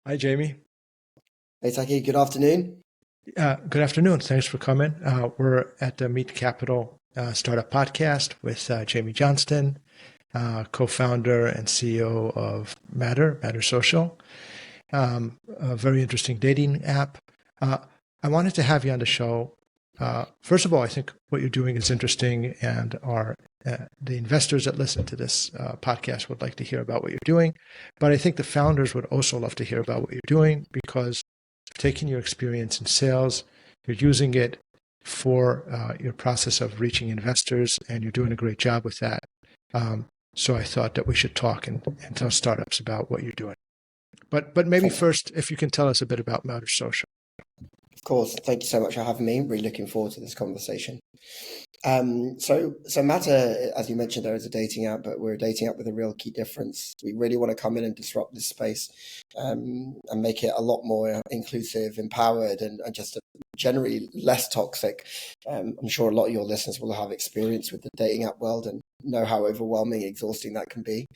Hi, Jamie. Hey, Taki, good afternoon. Good afternoon. Thanks for coming. We're at the Meet.Capital Startup Podcast with Jamie Johnston, co-founder and CEO of Mattr.Social, a very interesting dating app. I wanted to have you on the show. First of all, I think what you're doing is interesting, and the investors that listen to this podcast would like to hear about what you're doing. But I think the founders would also love to hear about what you're doing because taking your experience in sales, you're using it for your process of reaching investors, and you're doing a great job with that. So I thought that we should talk and tell startups about what you're doing. But maybe first, if you can tell us a bit about Mattr.Social. Of course, thank you so much for having me. Really looking forward to this conversation. So Matter, as you mentioned, there is a dating app, but we're a dating app with a real key difference. We really want to come in and disrupt this space, and make it a lot more inclusive, empowered, and just generally less toxic. I'm sure a lot of your listeners will have experience with the dating app world and know how overwhelming, exhausting that can be.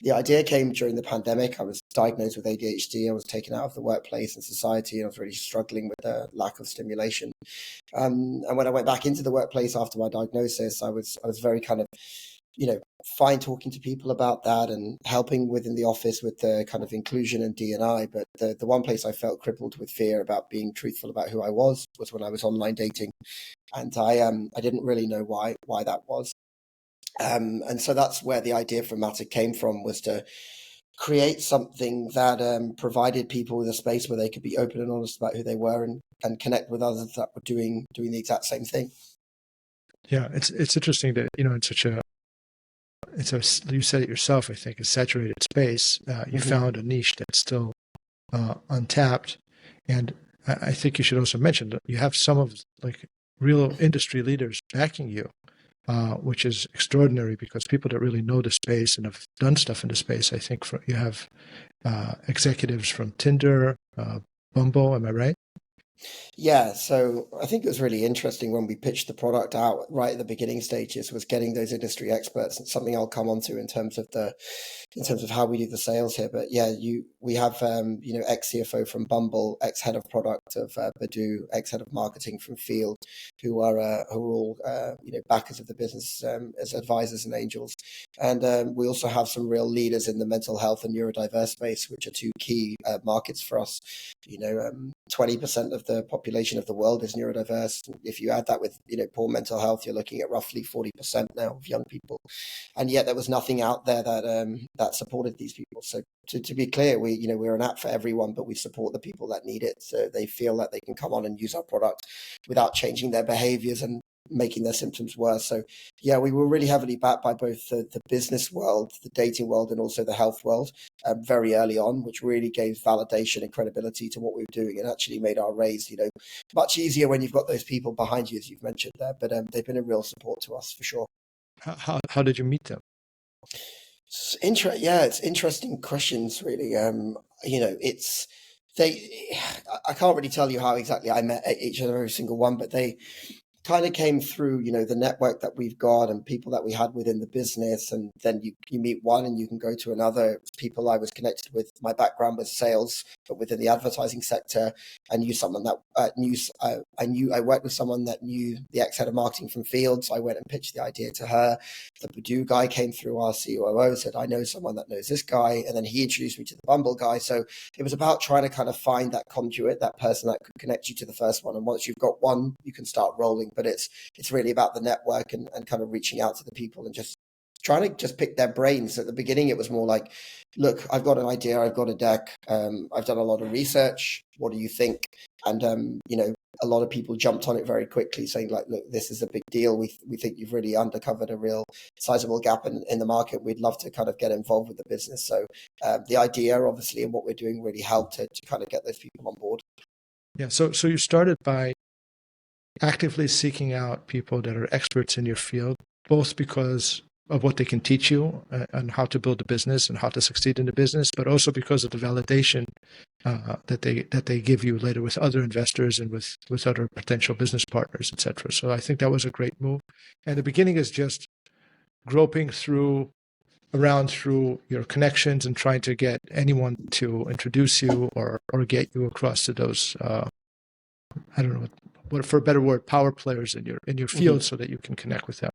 The idea came during the pandemic. I was diagnosed with ADHD. I was taken out of the workplace and society, and I was really struggling with the lack of stimulation. And when I went back into the workplace after my diagnosis, I was very kind of, fine talking to people about that and helping within the office with the kind of inclusion and D&I. But the one place I felt crippled with fear about being truthful about who I was when I was online dating, and I didn't really know why that was. And so that's where the idea for Matter came from, was to create something that provided people with a space where they could be open and honest about who they were, and connect with others that were doing the exact same thing. Yeah, it's interesting that you said it yourself. I think a saturated space. You found a niche that's still untapped, and I think you should also mention that you have some of real industry leaders backing you. Which is extraordinary because people that really know the space and have done stuff in the space. I think you have executives from Tinder, Bumble. Am I right? Yeah, so I think it was really interesting when we pitched the product out right at the beginning stages, was getting those industry experts. It's something I'll come onto in terms of how we do the sales here. But yeah, we have ex CFO from Bumble, ex head of product of Badoo, ex head of marketing from Field, who are all backers of the business as advisors and angels. And we also have some real leaders in the mental health and neurodiverse space, which are two key markets for us. 20% of the population of the world is neurodiverse. If you add that with poor mental health, you're looking at roughly 40% now of young people, and yet there was nothing out there that supported these people. So to be clear, we're an app for everyone, but we support the people that need it, so they feel that they can come on and use our product without changing their behaviors and making their symptoms worse. So yeah, we were really heavily backed by both the business world, the dating world, and also the health world very early on, which really gave validation and credibility to what we were doing, and actually made our raise much easier when you've got those people behind you, as you've mentioned there. But they've been a real support to us for sure. How did you meet them? It's interesting questions, really. It's they. I can't really tell you how exactly I met each and every single one, but they kind of came through, the network that we've got and people that we had within the business. And then you meet one and you can go to another. People I was connected with, my background was sales, but within the advertising sector. I knew someone that I worked with someone that knew the ex-head of marketing from Fields. So I went and pitched the idea to her. The Badoo guy came through, our COO, said, I know someone that knows this guy. And then he introduced me to the Bumble guy. So it was about trying to kind of find that conduit, that person that could connect you to the first one. And once you've got one, you can start rolling. But it's really about the network and kind of reaching out to the people and just trying to just pick their brains. At the beginning, it was more like, look, I've got an idea, I've got a deck, I've done a lot of research. What do you think? And a lot of people jumped on it very quickly, saying like, look, this is a big deal. We think you've really uncovered a real sizable gap in the market. We'd love to kind of get involved with the business. So the idea, obviously, and what we're doing really helped to kind of get those people on board. Yeah. So you started by actively seeking out people that are experts in your field, both because of what they can teach you and how to build a business and how to succeed in the business, but also because of the validation that they give you later with other investors and with other potential business partners, etc. So I think that was a great move. And the beginning is just groping through around through your connections and trying to get anyone to introduce you or get you across to those I don't know what for a better word, power players in your field, so that you can connect with them.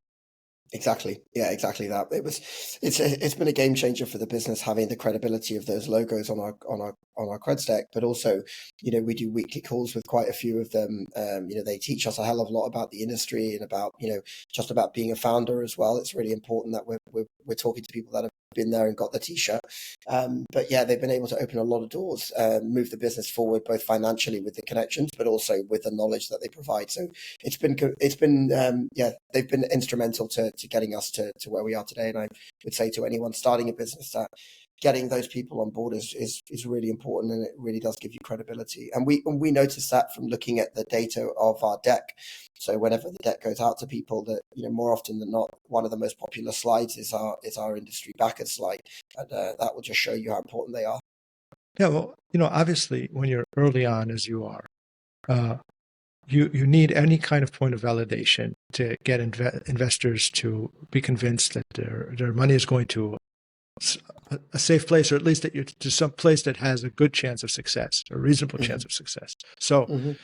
Exactly. Yeah, exactly that. It's been a game changer for the business, having the credibility of those logos on our cred stack, but also, we do weekly calls with quite a few of them. They teach us a hell of a lot about the industry and about, just about being a founder as well. It's really important that we're talking to people that have been there and got the t-shirt. But yeah, they've been able to open a lot of doors, move the business forward, both financially with the connections, but also with the knowledge that they provide. So they've been instrumental to getting us to where we are today. And I would say to anyone starting a business that getting those people on board is really important, and it really does give you credibility. And we noticed that from looking at the data of our deck. So whenever the deck goes out to people, that more often than not, one of the most popular slides is our industry backers slide, and that will just show you how important they are. Yeah, well, obviously, when you're early on, as you are, you need any kind of point of validation to get investors to be convinced that their money is going to a safe place, or at least to some place that has a good chance of success, or a reasonable chance of success. So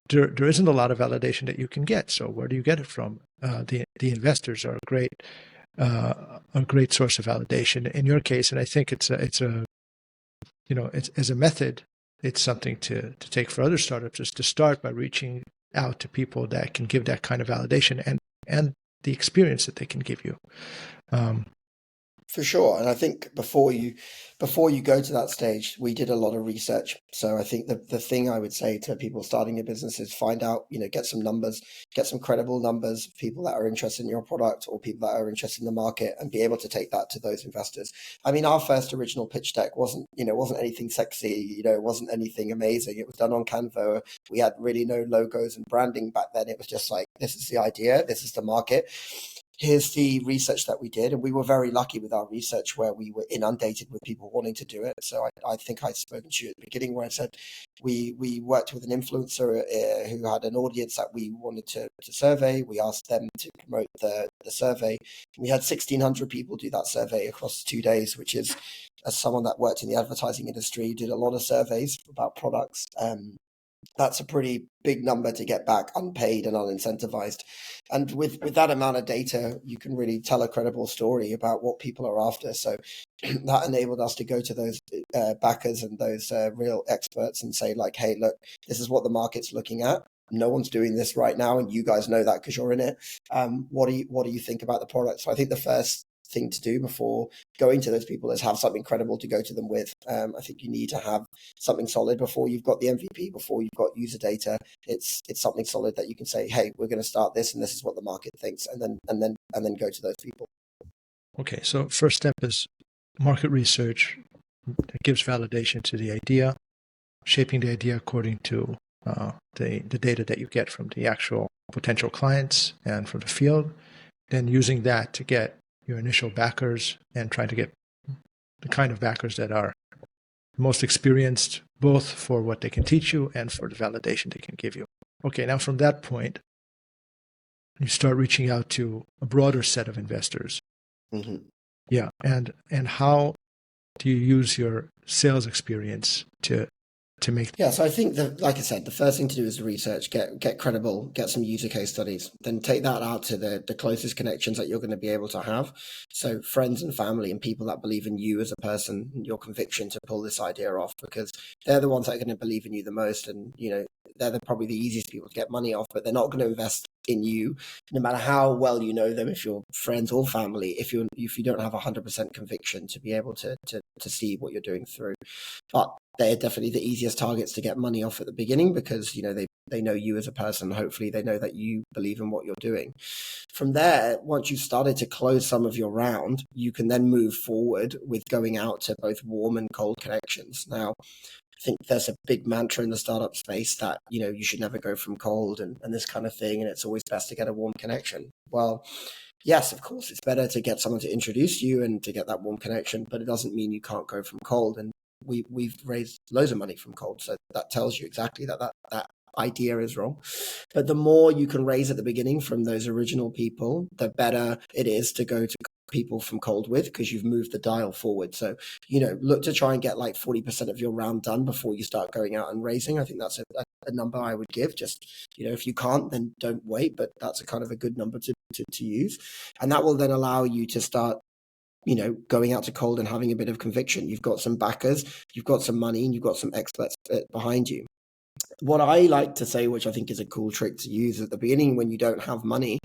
there isn't a lot of validation that you can get. So where do you get it from? The investors are a great source of validation in your case, and I think it's as a method, it's something to take for other startups, is to start by reaching out to people that can give that kind of validation and the experience that they can give you. For sure. And I think before you go to that stage, we did a lot of research. So I think the thing I would say to people starting a business is find out, get some numbers, get some credible numbers of people that are interested in your product or people that are interested in the market, and be able to take that to those investors. I mean, our first original pitch deck wasn't anything sexy, it wasn't anything amazing. It was done on Canva. We had really no logos and branding back then. It was just like, this is the idea, this is the market. Here's the research that we did. And we were very lucky with our research, where we were inundated with people wanting to do it. So I think I'd spoken to you at the beginning where I said we worked with an influencer who had an audience that we wanted to survey. We asked them to promote the survey. We had 1,600 people do that survey across 2 days, which is, as someone that worked in the advertising industry, did a lot of surveys about products. That's a pretty big number to get back unpaid and unincentivized. And with that amount of data, you can really tell a credible story about what people are after. So that enabled us to go to those backers and those real experts and say, like, hey, look, this is what the market's looking at. No one's doing this right now, and you guys know that because you're in it. What do you think about the product? So I think the first thing to do before going to those people is have something credible to go to them with. I think you need to have something solid before you've got the MVP, before you've got user data. It's something solid that you can say, hey, we're going to start this, and this is what the market thinks, and then go to those people. Okay, so first step is market research that gives validation to the idea, shaping the idea according to the data that you get from the actual potential clients and from the field, then using that to get your initial backers and trying to get the kind of backers that are most experienced, both for what they can teach you and for the validation they can give you. Okay, now from that point, you start reaching out to a broader set of investors. Mm-hmm. Yeah, and how do you use your sales experience to make? Yeah, so I think that, like I said, the first thing to do is the research, get credible, get some user case studies, then take that out to the closest connections that you're going to be able to have. So friends and family and people that believe in you as a person, your conviction to pull this idea off, because they're the ones that are going to believe in you the most. And, they're probably the easiest people to get money off, but they're not going to invest in you, no matter how well you know them, if you're friends or family, if you don't have 100% conviction to be able to see what you're doing through. But they're definitely the easiest targets to get money off at the beginning, because they know you as a person. Hopefully they know that you believe in what you're doing. From there, once you've started to close some of your round, you can then move forward with going out to both warm and cold connections. Now, I think there's a big mantra in the startup space that, you should never go from cold and this kind of thing. And it's always best to get a warm connection. Well, yes, of course, it's better to get someone to introduce you and to get that warm connection, but it doesn't mean you can't go from cold. And we've raised loads of money from cold. So that tells you exactly that idea is wrong. But the more you can raise at the beginning from those original people, the better it is to go to people from cold with, because you've moved the dial forward. So, look to try and get like 40% of your round done before you start going out and raising. I think that's a number I would give. Just, if you can't, then don't wait, but that's a kind of a good number to use. And that will then allow you to start, going out to cold and having a bit of conviction. You've got some backers, you've got some money, and you've got some experts behind you. What I like to say, which I think is a cool trick to use at the beginning when you don't have money,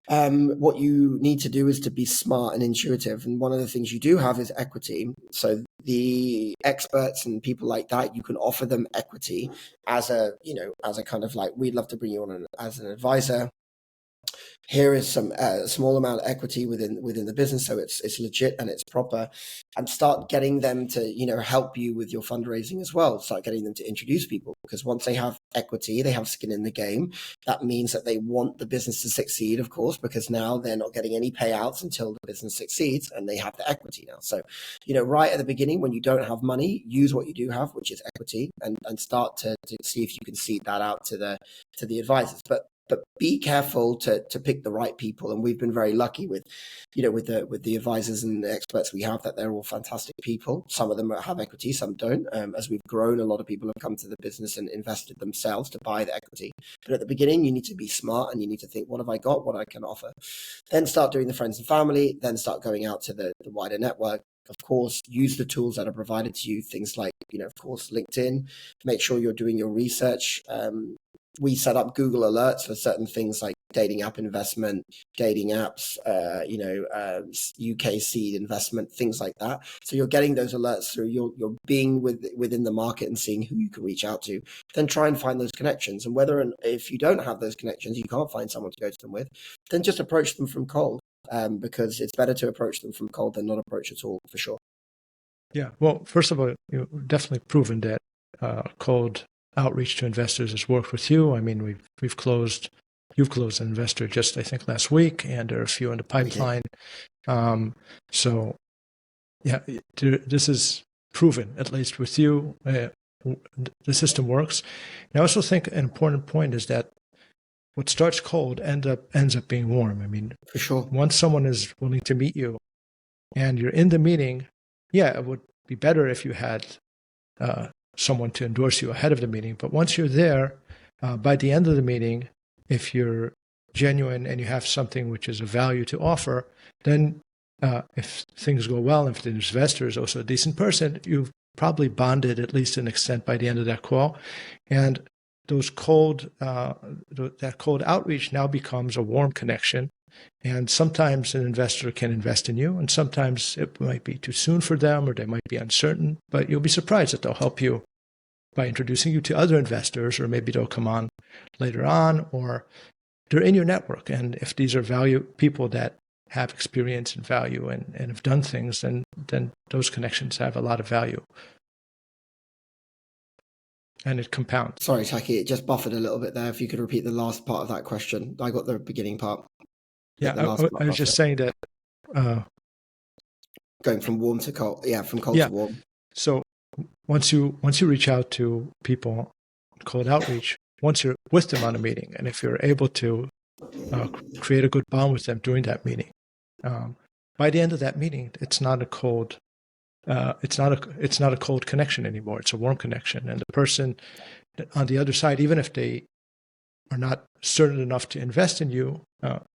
what you need to do is to be smart and intuitive. And one of the things you do have is equity. So the experts and people like that, you can offer them equity as a kind of like, we'd love to bring you on as an advisor. Here is some small amount of equity within the business, so it's legit and it's proper, and start getting them to help you with your fundraising as well. Start getting them to introduce people, because once they have equity, they have skin in the game. That means that they want the business to succeed, of course, because now they're not getting any payouts until the business succeeds, and they have the equity now. So, right at the beginning, when you don't have money, use what you do have, which is equity, and start to see if you can seed that out to the advisors. But be careful to pick the right people. And we've been very lucky with the advisors and the experts we have, that they're all fantastic people. Some of them have equity, some don't. As we've grown, a lot of people have come to the business and invested themselves to buy the equity. But at the beginning, you need to be smart and you need to think, what have I got? What I can offer? Then start doing the friends and family, then start going out to the wider network. Of course, use the tools that are provided to you, things like, of course, LinkedIn. Make sure you're doing your research. We set up Google alerts for certain things like dating app investment, dating apps, UK seed investment, things like that. So you're getting those alerts through. You're being within the market and seeing who you can reach out to. Then try and find those connections. And if you don't have those connections, you can't find someone to go to them with, then just approach them from cold, because it's better to approach them from cold than not approach at all, for sure. Yeah. Well, first of all, you've definitely proven that cold outreach to investors has worked with you. I mean, you've closed an investor just, I think, last week, and there are a few in the pipeline. So yeah, this is proven, at least with you. The system works. And I also think an important point is that what starts cold ends up being warm. I mean, for sure, once someone is willing to meet you and you're in the meeting, yeah, it would be better if you had someone to endorse you ahead of the meeting. But once you're there, by the end of the meeting, if you're genuine and you have something which is of value to offer, then if things go well, and if the investor is also a decent person, you've probably bonded at least to an extent by the end of that call. And that cold outreach now becomes a warm connection. And sometimes an investor can invest in you, and sometimes it might be too soon for them, or they might be uncertain, but you'll be surprised that they'll help you by introducing you to other investors, or maybe they'll come on later on, or they're in your network. And if these are people that have experience and value and have done things, then those connections have a lot of value. And it compounds. Sorry, Taki, it just buffered a little bit there. If you could repeat the last part of that question. I got the beginning part. Yeah, I was just saying that going from warm to cold, from cold to warm. So once you reach out to people, cold outreach, once you're with them on a meeting, and if you're able to create a good bond with them during that meeting, by the end of that meeting, it's not a cold connection anymore. It's a warm connection, and the person on the other side, even if they are not certain enough to invest in you,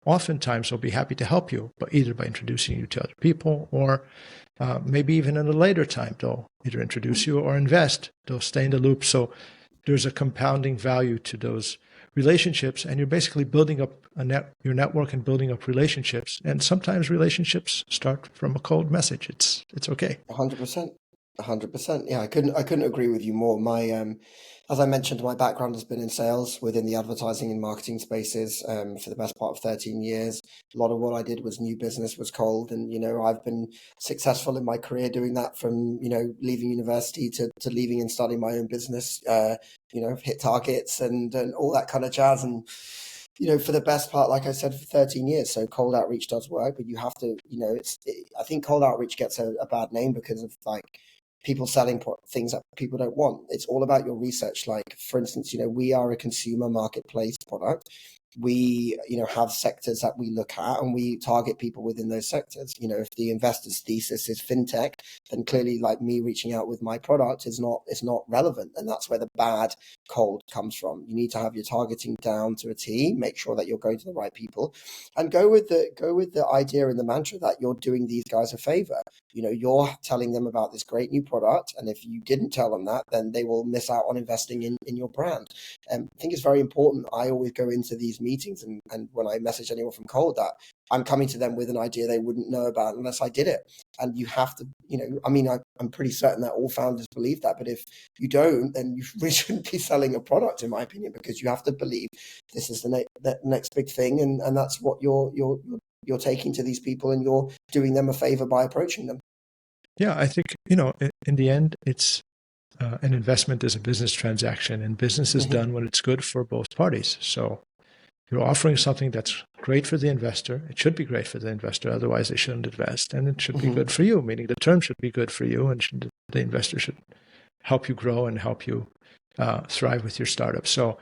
oftentimes they'll be happy to help you, but either by introducing you to other people, or maybe even in a later time, they'll either introduce you or invest. They'll stay in the loop. So there's a compounding value to those relationships, and you're basically building up your network and building up relationships. And sometimes relationships start from a cold message. It's okay. 100%. 100%. Yeah, I couldn't agree with you more. My as I mentioned, my background has been in sales within the advertising and marketing spaces for the best part of 13 years. A lot of what I did was new business, was cold. And, I've been successful in my career doing that, from, leaving university to leaving and starting my own business, hit targets and all that kind of jazz. And, for the best part, like I said, for 13 years. So cold outreach does work, but you have to, I think cold outreach gets a bad name because of people selling things that people don't want. It's all about your research. Like, for instance, we are a consumer marketplace product. we, have sectors that we look at and we target people within those sectors. If the investor's thesis is fintech, then clearly like me reaching out with my product is not relevant. And that's where the bad cold comes from. You need to have your targeting down to a T, make sure that you're going to the right people, and go with the idea and the mantra that you're doing these guys a favor. You're telling them about this great new product. And if you didn't tell them that, then they will miss out on investing in your brand. I think it's very important. I always go into these meetings and when I message anyone from cold, that I'm coming to them with an idea they wouldn't know about unless I did it. And you have to, I'm pretty certain that all founders believe that. But if you don't, then you really shouldn't be selling a product, in my opinion, because you have to believe this is the next big thing. And that's what you're taking to these people, and you're doing them a favor by approaching them. Yeah, I think, in the end, it's an investment is a business transaction, and business is done when it's good for both parties. So you're offering something that's great for the investor. It should be great for the investor. Otherwise, they shouldn't invest. And it should be good for you, meaning the term should be good for you, and the investor should help you grow and help you thrive with your startup. So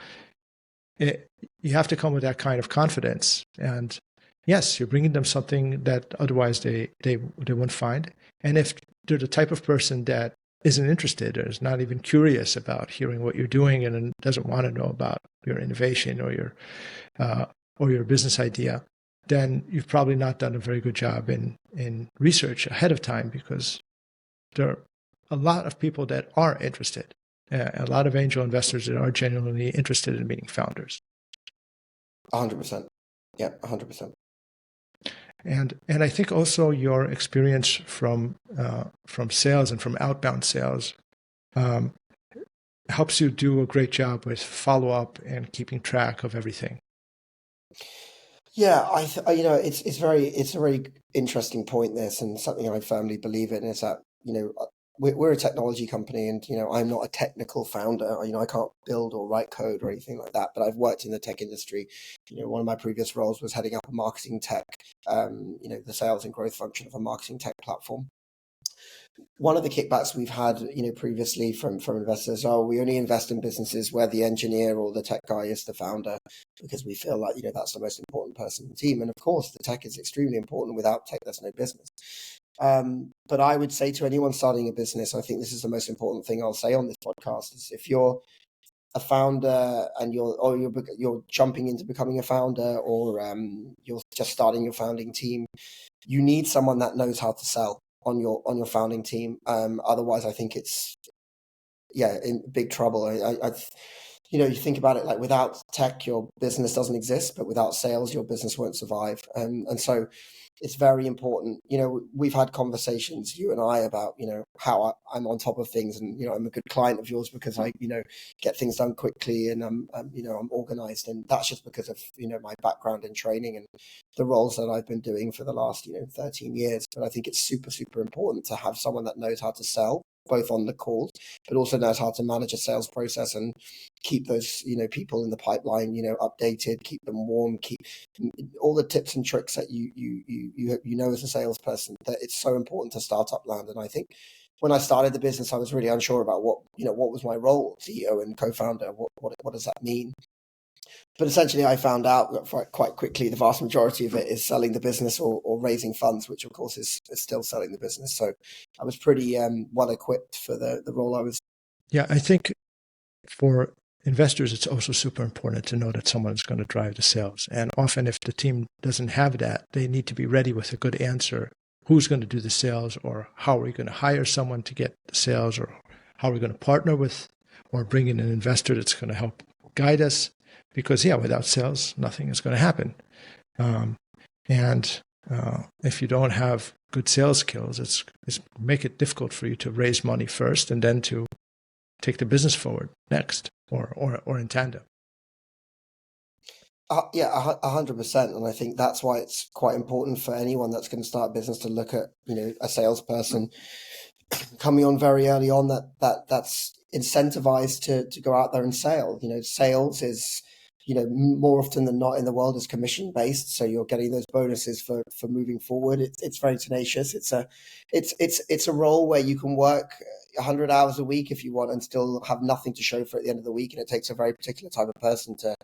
you have to come with that kind of confidence. And yes, you're bringing them something that otherwise they wouldn't find. And if they're the type of person that isn't interested or is not even curious about hearing what you're doing and doesn't want to know about your innovation or your business idea, then you've probably not done a very good job in research ahead of time, because there are a lot of people that are interested, a lot of angel investors that are genuinely interested in meeting founders. 100%. Yeah, 100%. And I think also your experience from sales and from outbound sales helps you do a great job with follow-up and keeping track of everything. Yeah, it's a very interesting point, this, and something I firmly believe in is that, we're a technology company, and, I'm not a technical founder. I can't build or write code or anything like that, but I've worked in the tech industry. One of my previous roles was heading up a marketing tech, the sales and growth function of a marketing tech platform. One of the kickbacks we've had, previously from investors, we only invest in businesses where the engineer or the tech guy is the founder, because we feel like, that's the most important person in the team. And of course, the tech is extremely important. Without tech, there's no business. But I would say to anyone starting a business, I think this is the most important thing I'll say on this podcast, is if you're a founder and you're jumping into becoming a founder, or you're just starting your founding team, you need someone that knows how to sell on your founding team. Otherwise, I think it's in big trouble. You think about it, like, without tech, your business doesn't exist, but without sales, your business won't survive. And so it's very important. We've had conversations, you and I, about, how I'm on top of things, and, I'm a good client of yours because I, get things done quickly, and I'm organized. And that's just because of, my background in training and the roles that I've been doing for the last, 13 years. But I think it's super, super important to have someone that knows how to sell, both on the calls, but also knows how to manage a sales process and keep those, people in the pipeline, updated, keep them warm, keep all the tips and tricks that you as a salesperson. That it's so important to startup land. And I think when I started the business, I was really unsure about what was my role, CEO and co-founder. What does that mean? But essentially, I found out that quite quickly the vast majority of it is selling the business or raising funds, which of course is still selling the business. So I was pretty well equipped for the role I was. Yeah, I think for investors, it's also super important to know that someone is going to drive the sales. And often if the team doesn't have that, they need to be ready with a good answer. Who's going to do the sales, or how are we going to hire someone to get the sales, or how are we going to partner with or bring in an investor that's going to help guide us? Because, without sales, nothing is going to happen. And if you don't have good sales skills, it's make it difficult for you to raise money first and then to take the business forward next, or in tandem. 100%. And I think that's why it's quite important for anyone that's going to start a business to look at, a salesperson coming on very early on that's incentivized to go out there and sell. Sales is, more often than not in the world is commission based. So you're getting those bonuses for moving forward. It's very tenacious. It's a role where you can work 100 hours a week if you want and still have nothing to show for it at the end of the week. And it takes a very particular type of person to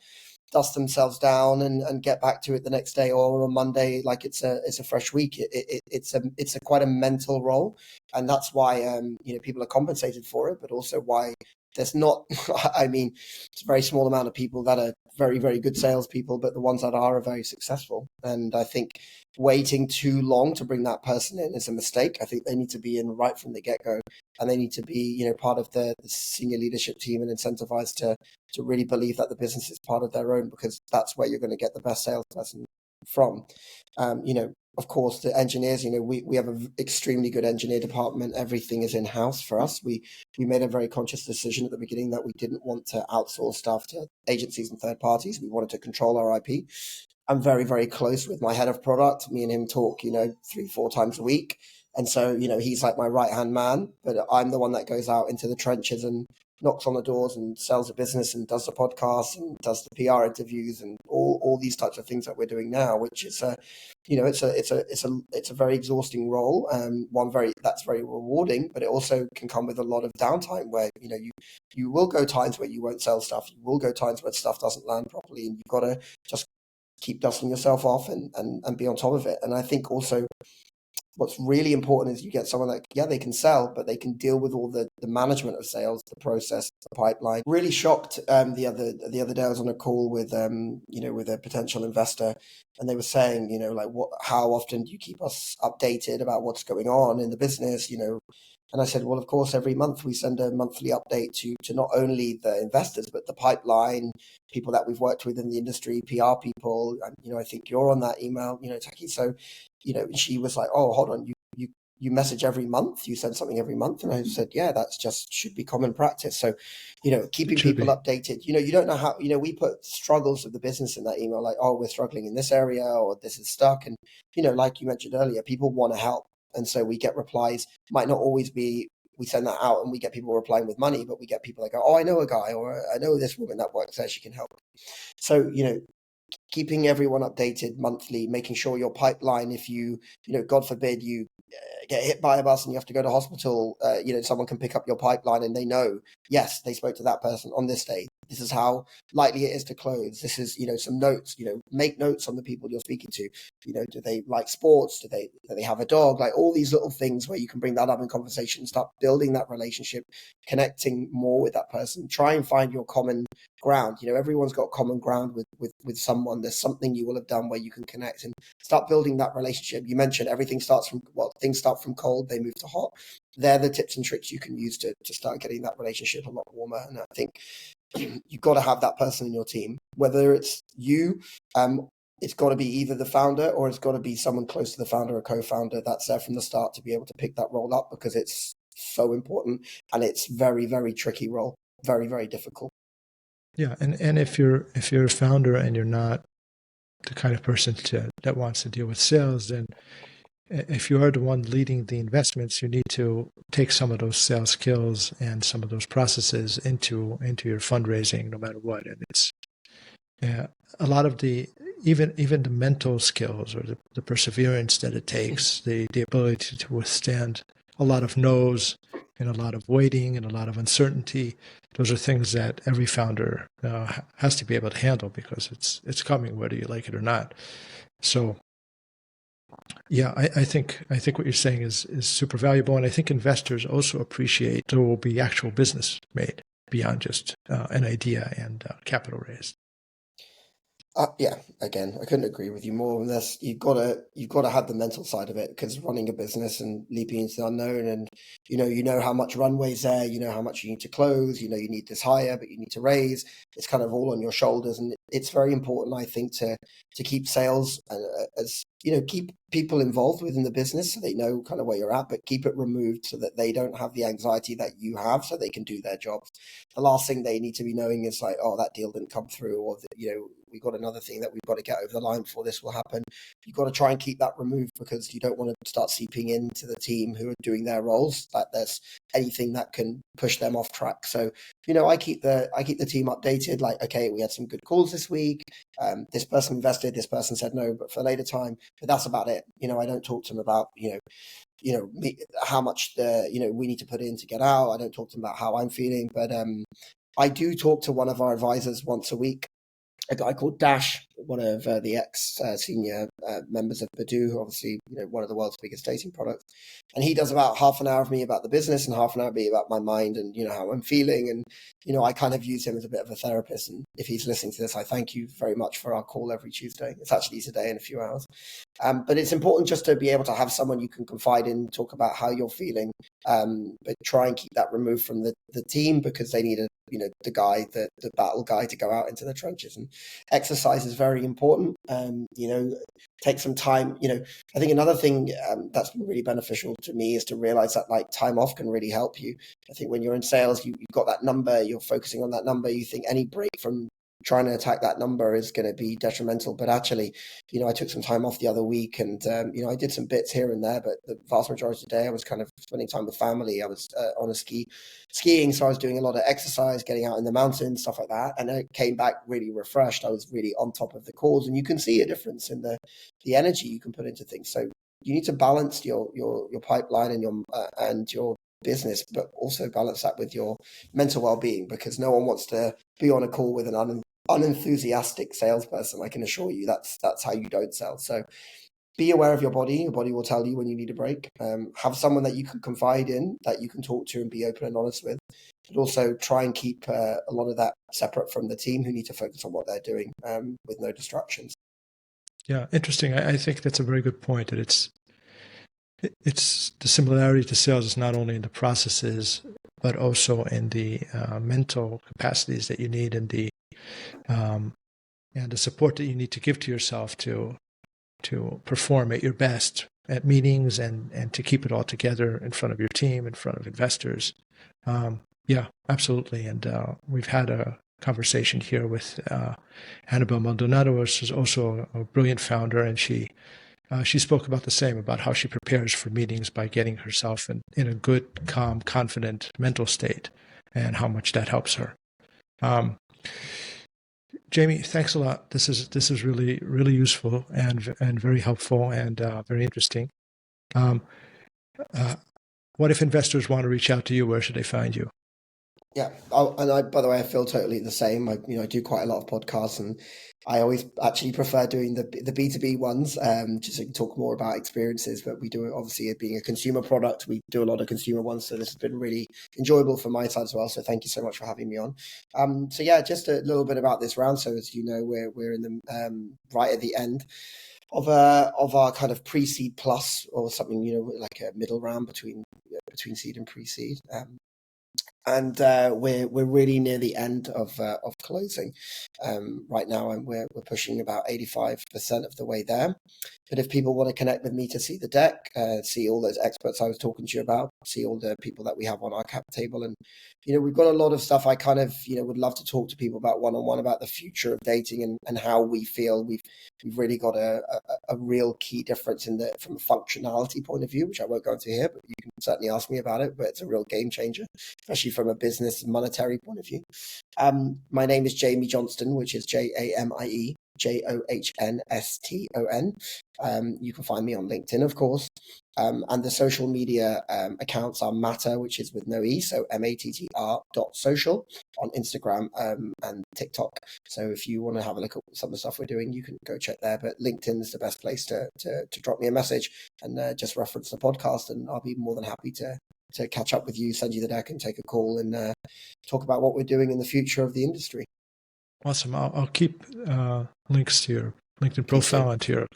dust themselves down and get back to it the next day or on Monday like it's a fresh week. It's a quite a mental role, and that's why people are compensated for it, but also why there's not. I mean, it's a very small amount of people that are very, very good salespeople, but the ones that are very successful. And I think waiting too long to bring that person in is a mistake. I think they need to be in right from the get-go, and they need to be part of the senior leadership team and incentivized to really believe that the business is part of their own, because that's where you're going to get the best salesperson from. Of course, the engineers, we have an extremely good engineer department. Everything is in-house for us. We made a very conscious decision at the beginning that we didn't want to outsource stuff to agencies and third parties. We wanted to control our IP. I'm very, very close with my head of product. Me and him talk, 3-4 times a week. And so, he's like my right-hand man, but I'm the one that goes out into the trenches and knocks on the doors and sells a business and does the podcast and does the PR interviews and all these types of things that we're doing now, which is it's a very exhausting role, that's very rewarding, but it also can come with a lot of downtime where you will go times where you won't sell stuff, you will go times where stuff doesn't land properly, and you've got to just keep dusting yourself off and be on top of it. And I think also what's really important is you get someone that, they can sell, but they can deal with all the management of sales, the process, the pipeline. Really shocked the other day I was on a call with with a potential investor, and they were saying, how often do you keep us updated about what's going on in the business, And I said, well, of course, every month we send a monthly update to not only the investors, but the pipeline, people that we've worked with in the industry, PR people. And, I think you're on that email, Taki. So, she was like, oh, hold on, you message every month, you send something every month. And I said, yeah, that's just should be common practice. So, keeping people updated, you don't know how, we put struggles of the business in that email, like, oh, we're struggling in this area, or this is stuck. And, like you mentioned earlier, people want to help. And so we get replies, might not always be, we send that out and we get people replying with money, but we get people that go, oh, I know a guy, or I know this woman that works there, she can help. So, keeping everyone updated monthly, making sure your pipeline, if you, God forbid you get hit by a bus and you have to go to hospital, someone can pick up your pipeline and they know, yes, they spoke to that person on this day. This is how likely it is to close. This is, some notes, make notes on the people you're speaking to. Do they like sports? Do they have a dog? Like all these little things where you can bring that up in conversation, start building that relationship, connecting more with that person, try and find your common ground. Everyone's got common ground with someone. There's something you will have done where you can connect and start building that relationship. You mentioned things start from cold, they move to hot. They're the tips and tricks you can use to start getting that relationship a lot warmer. And I think you've got to have that person in your team, whether it's you, it's got to be either the founder or it's got to be someone close to the founder or co-founder that's there from the start to be able to pick that role up, because it's so important and it's very, very tricky role, very, very difficult. Yeah, and if you're a founder and you're not the kind of person that wants to deal with sales, then if you are the one leading the investments, you need to take some of those sales skills and some of those processes into your fundraising, no matter what. And it's a lot of the even the mental skills, or the perseverance that it takes, the ability to withstand a lot of no's and a lot of waiting and a lot of uncertainty. Those are things that every founder has to be able to handle, because it's coming whether you like it or not. So. Yeah, I think what you're saying is super valuable, and I think investors also appreciate there will be actual business made beyond just an idea and capital raised. Yeah, again, I couldn't agree with you more on this. You've got to have the mental side of it, because running a business and leaping into the unknown, and you know how much runway's there, you know how much you need to close, you need this hire, but you need to raise. It's kind of all on your shoulders, and it's very important, I think, to keep sales as keep people involved within the business so they know kind of where you're at, but keep it removed so that they don't have the anxiety that you have, so they can do their jobs. The last thing they need to be knowing is like, oh, that deal didn't come through, or we've got another thing that we've got to get over the line before this will happen. You've got to try and keep that removed, because you don't want to start seeping into the team who are doing their roles, that there's anything that can push them off track. So, I keep the team updated, like, okay, we had some good calls this week. This person invested, this person said no, but for later time. But that's about it. I don't talk to them about, how much we need to put in to get out. I don't talk to them about how I'm feeling, but I do talk to one of our advisors once a week, a guy called Dash, one of the ex-senior members of Badoo, who obviously, one of the world's biggest dating products. And he does about half an hour of me about the business and half an hour of me about my mind and, how I'm feeling. And, I kind of use him as a bit of a therapist. And if he's listening to this, I thank you very much for our call every Tuesday. It's actually today in a few hours. But it's important just to be able to have someone you can confide in, talk about how you're feeling, but try and keep that removed from the team, because they need the guy, the battle guy, to go out into the trenches. And exercise is very important. Take some time. I think another thing that's been really beneficial to me is to realize that time off can really help you. I think when you're in sales, you've got that number, you're focusing on that number, you think any break from trying to attack that number is going to be detrimental. But actually, I took some time off the other week and, I did some bits here and there, but the vast majority of the day I was kind of spending time with family. I was on a skiing. So I was doing a lot of exercise, getting out in the mountains, stuff like that. And I came back really refreshed. I was really on top of the calls, and you can see a difference in the energy you can put into things. So you need to balance your pipeline and your business, but also balance that with your mental well-being, because no one wants to be on a call with an unenthusiastic salesperson. I can assure you that's how you don't sell. So be aware of your body. Your body will tell you when you need a break. Have someone that you can confide in, that you can talk to and be open and honest with, but also try and keep a lot of that separate from the team, who need to focus on what they're doing with no distractions. Yeah, interesting. I think that's a very good point, that it's the similarity to sales is not only in the processes, but also in the mental capacities that you need, and the support that you need to give to yourself to perform at your best at meetings, and to keep it all together in front of your team, in front of investors. Yeah, absolutely. And we've had a conversation here with Annabelle Maldonado, who is also a brilliant founder, and she spoke about the same, about how she prepares for meetings by getting herself in a good, calm, confident mental state, and how much that helps her. Jamie, thanks a lot. This is really, really useful and very helpful and very interesting. What if investors want to reach out to you? Where should they find you? Yeah. By the way, I feel totally the same. I do quite a lot of podcasts, and I always actually prefer doing the B2B ones, just so you can talk more about experiences. But we do it, obviously, it being a consumer product, we do a lot of consumer ones. So this has been really enjoyable from my side as well. So thank you so much for having me on. So yeah, just a little bit about this round. So as you know, we're in the right at the end of our kind of pre-seed plus, or something, like a middle round between seed and pre-seed. And we're really near the end of closing right now, and we're pushing about 85% of the way there. But if people want to connect with me to see the deck, see all those experts I was talking to you about, see all the people that we have on our cap table, and we've got a lot of stuff I kind of would love to talk to people about one-on-one, about the future of dating and how we feel we've really got a real key difference from a functionality point of view, which I won't go into here, but you can certainly ask me about it. But it's a real game changer, especially from a business and monetary point of view. My name is Jamie Johnston, which is JamieJohnston. You can find me on LinkedIn, of course. And the social media accounts are Mattr, which is with no E, so Mattr.Social on Instagram and TikTok. So if you want to have a look at some of the stuff we're doing, you can go check there. But LinkedIn is the best place to drop me a message and just reference the podcast, and I'll be more than happy to catch up with you, send you the deck, and take a call and talk about what we're doing in the future of the industry. Awesome. I'll keep links to your LinkedIn profile and to your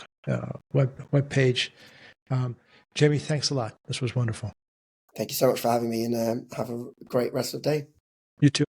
web page. Jamie, thanks a lot. This was wonderful. Thank you so much for having me, and have a great rest of the day. You too.